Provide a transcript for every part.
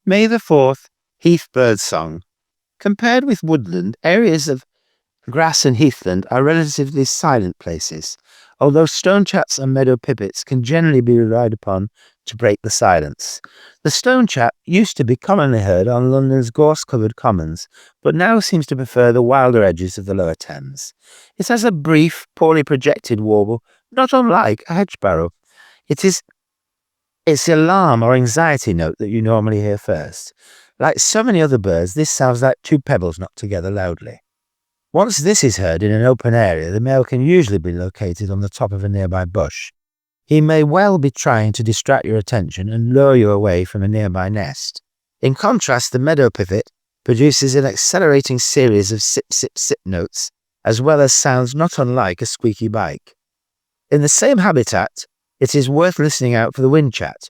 May the 4th, heath birdsong. Compared with woodland, areas of grass and heathland are relatively silent places, although stonechats and meadow pipits can generally be relied upon to break the silence. The stonechat used to be commonly heard on London's gorse-covered commons, but now seems to prefer the wilder edges of the lower Thames. It has a brief, poorly projected warble, not unlike a hedge sparrow. It's the alarm or anxiety note that you normally hear first. Like so many other birds, this sounds like two pebbles knocked together loudly. Once this is heard in an open area, the male can usually be located on the top of a nearby bush. He may well be trying to distract your attention and lure you away from a nearby nest. In contrast, the meadow pipit produces an accelerating series of sip-sip-sip notes, as well as sounds not unlike a squeaky bike. In the same habitat, it is worth listening out for the whinchat,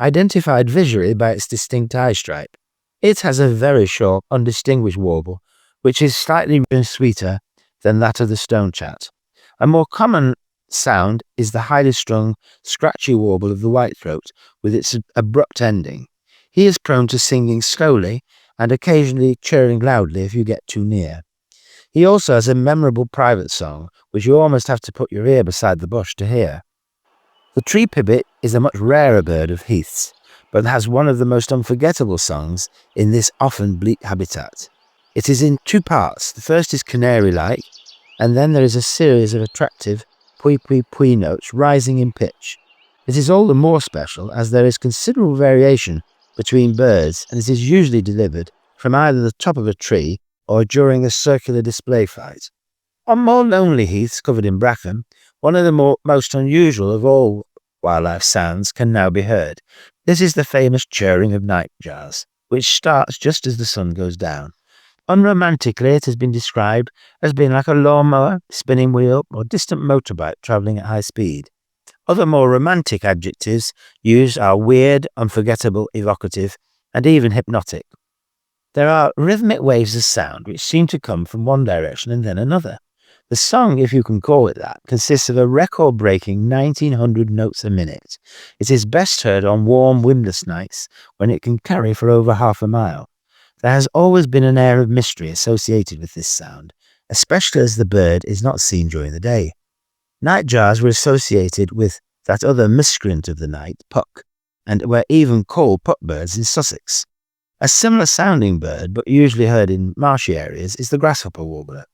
identified visually by its distinct eye stripe. It has a very short, undistinguished warble, which is slightly sweeter than that of the stonechat. A more common sound is the highly strung, scratchy warble of the whitethroat with its abrupt ending. He is prone to singing slowly and occasionally churring loudly if you get too near. He also has a memorable private song, which you almost have to put your ear beside the bush to hear. The tree pipit is a much rarer bird of heaths, but has one of the most unforgettable songs in this often bleak habitat. It is in two parts. The first is canary-like, and then there is a series of attractive pui-pui-pui notes rising in pitch. It is all the more special as there is considerable variation between birds, and it is usually delivered from either the top of a tree or during a circular display flight. On more lonely heaths covered in bracken, one of the most unusual of all wildlife sounds can now be heard. This is the famous churring of nightjars, which starts just as the sun goes down. Unromantically, it has been described as being like a lawnmower, spinning wheel, or distant motorbike travelling at high speed. Other more romantic adjectives used are weird, unforgettable, evocative, and even hypnotic. There are rhythmic waves of sound which seem to come from one direction and then another. The song, if you can call it that, consists of a record-breaking 1900 notes a minute. It is best heard on warm, windless nights when it can carry for over half a mile. There has always been an air of mystery associated with this sound, especially as the bird is not seen during the day. Nightjars were associated with that other miscreant of the night, puck, and were even called puckbirds in Sussex. A similar sounding bird, but usually heard in marshy areas, is the grasshopper warbler.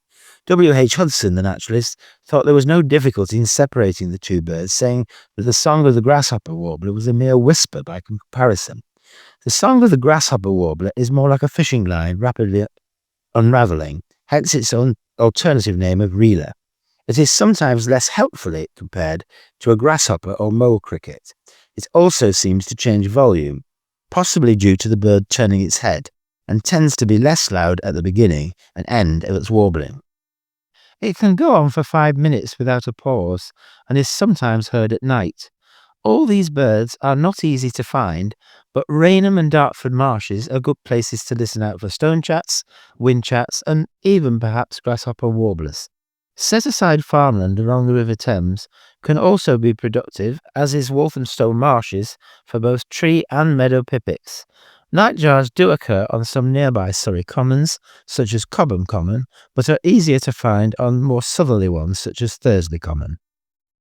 W.H. Hudson, the naturalist, thought there was no difficulty in separating the two birds, saying that the song of the grasshopper warbler was a mere whisper by comparison. The song of the grasshopper warbler is more like a fishing line rapidly unravelling, hence its own alternative name of reeler. It is sometimes less helpfully compared to a grasshopper or mole cricket. It also seems to change volume, possibly due to the bird turning its head, and tends to be less loud at the beginning and end of its warbling. It can go on for 5 minutes without a pause, and is sometimes heard at night. All these birds are not easy to find, but Rainham and Dartford marshes are good places to listen out for stonechats, whinchats, and even perhaps grasshopper warblers. Set-aside farmland along the River Thames can also be productive, as is Walthamstow marshes, for both tree and meadow pipits. Nightjars do occur on some nearby Surrey commons, such as Cobham Common, but are easier to find on more southerly ones, such as Thursley Common.